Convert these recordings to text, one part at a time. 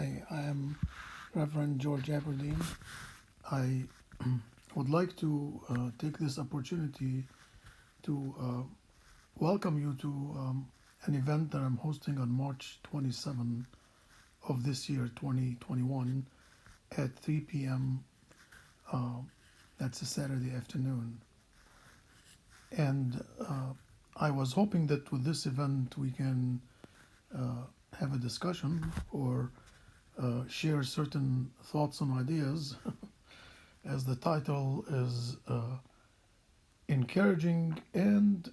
Hi, I am Reverend George Aberdeen. I would like to take this opportunity to welcome you to an event that I'm hosting on March 27 of this year, 2021, at 3 p.m. Uh, that's a Saturday afternoon. And I was hoping that with this event we can have a discussion or share certain thoughts and ideas, as the title is encouraging and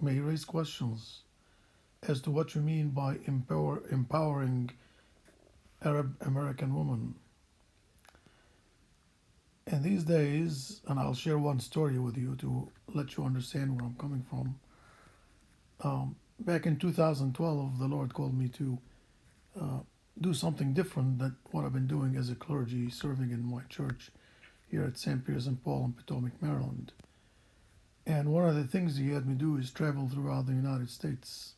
may raise questions as to what you mean by empowering Arab American women. And these days, and I'll share one story with you to let you understand where I'm coming from. Back in 2012, the Lord called me to uh, do something different than what I've been doing as a clergy serving in my church here at St. Peter St. Paul in Potomac, Maryland. And one of the things he had me do is travel throughout the United States.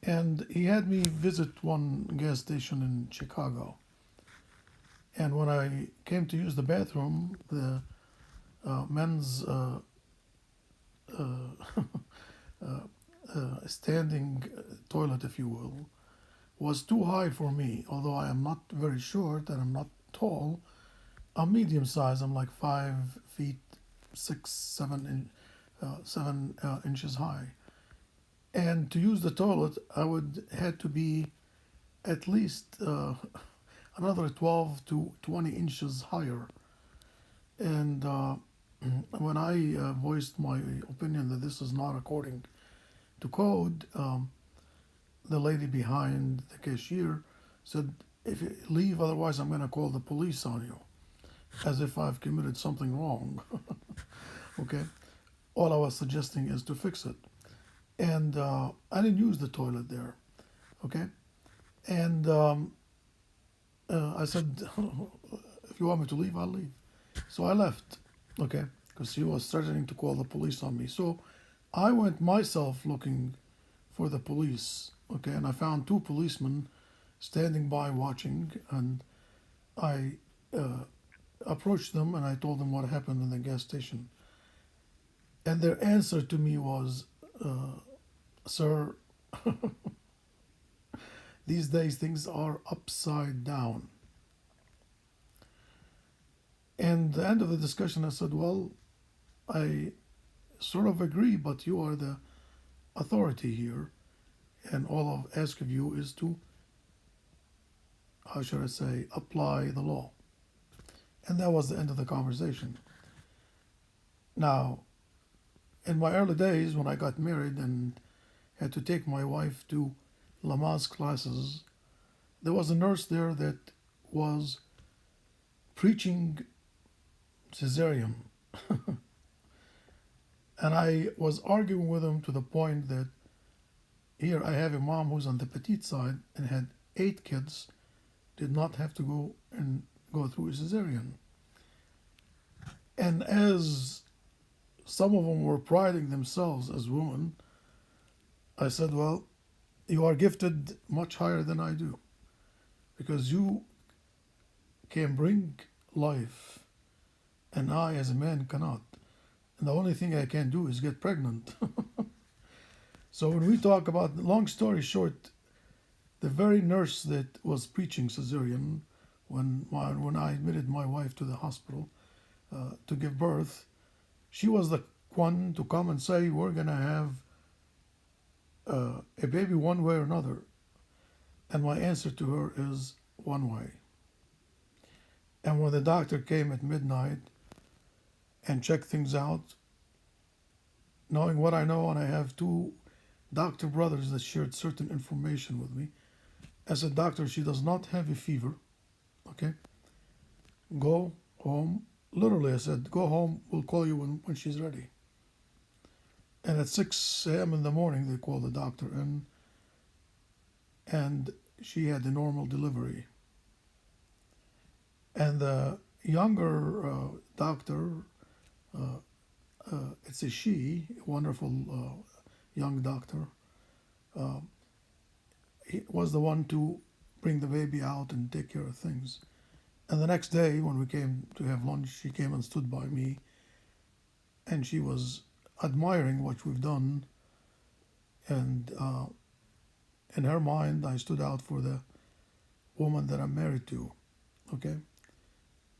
And he had me visit one gas station in Chicago. And when I came to use the bathroom, the men's uh, standing toilet, if you will, was too high for me. Although I am not very short and I'm not tall, I'm medium size. I'm like 5 feet 6, 7 inches high. And to use the toilet, I would had to be at least another 12 to 20 inches higher. And when I voiced my opinion that this is not according to code, the lady behind the cashier said, "If you leave, otherwise I'm going to call the police on you," as if I've committed something wrong. Okay, all I was suggesting is to fix it. And I didn't use the toilet there. Okay, and I said, "If you want me to leave, I'll leave." So I left. Okay, because he was threatening to call the police on me. So I went myself looking for the police. Okay, and I found two policemen standing by watching, and I approached them and I told them what happened in the gas station. And their answer to me was, "Sir, these days things are upside down." And at the end of the discussion, I said, "Well, I sort of agree, but you are the authority here, and all I ask of you is to, how should I say, apply the law." And that was the end of the conversation. Now, in my early days, when I got married and had to take my wife to Lamaze classes, there was a nurse there that was preaching cesarean. And I was arguing with him to the point that here I have a mom who's on the petite side and had 8 kids, did not have to go through a cesarean. And as some of them were priding themselves as women, I said, "Well, you are gifted much higher than I do, because you can bring life, and I, as a man, cannot. And the only thing I can do is get pregnant." So when we talk about, long story short, the very nurse that was preaching cesarean when I admitted my wife to the hospital to give birth, she was the one to come and say, "We're going to have a baby one way or another." And my answer to her is one way. And when the doctor came at midnight and checked things out, knowing what I know, and I have two doctor brothers that shared certain information with me, I said, "Doctor, she does not have a fever. Okay, go home." Literally, I said, "Go home. We'll call you when she's ready." And at 6 a.m. in the morning, they called the doctor in, and she had a normal delivery. And the younger doctor, uh, it's a she, a wonderful young doctor, he was the one to bring the baby out and take care of things. And the next day, when we came to have lunch, she came and stood by me, and she was admiring what we've done. And in her mind, I stood out for the woman that I'm married to. Okay,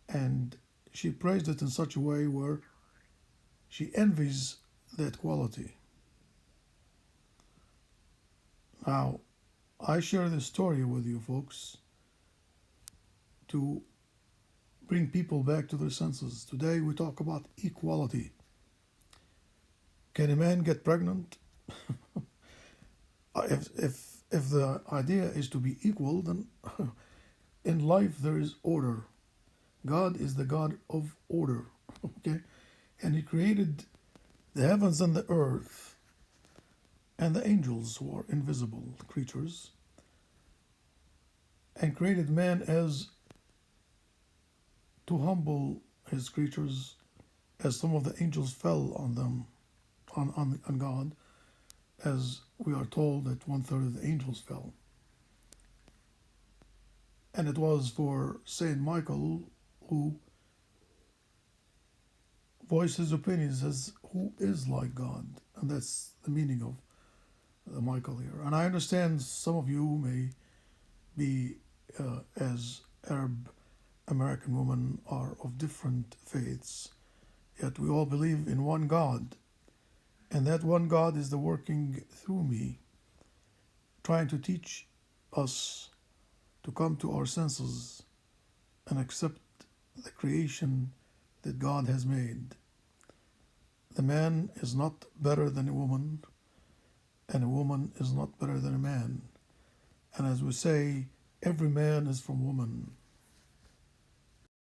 and she praised it in such a way where she envies that quality. Now, I share this story with you folks to bring people back to their senses. Today we talk about equality. Can a man get pregnant? If the idea is to be equal, then in life there is order. God is the God of order. Okay, and He created the heavens and the earth and the angels who are invisible creatures, and created man as to humble his creatures, as some of the angels fell on them, on God, as we are told that 1/3 of the angels fell. And it was for Saint Michael who voiced his opinions as who is like God, and that's the meaning of Michael here. And I understand some of you may be, as Arab American women, are of different faiths, yet we all believe in one God, and that one God is the working through me, trying to teach us to come to our senses and accept the creation that God has made. The man is not better than a woman, and a woman is not better than a man. And as we say, every man is from woman.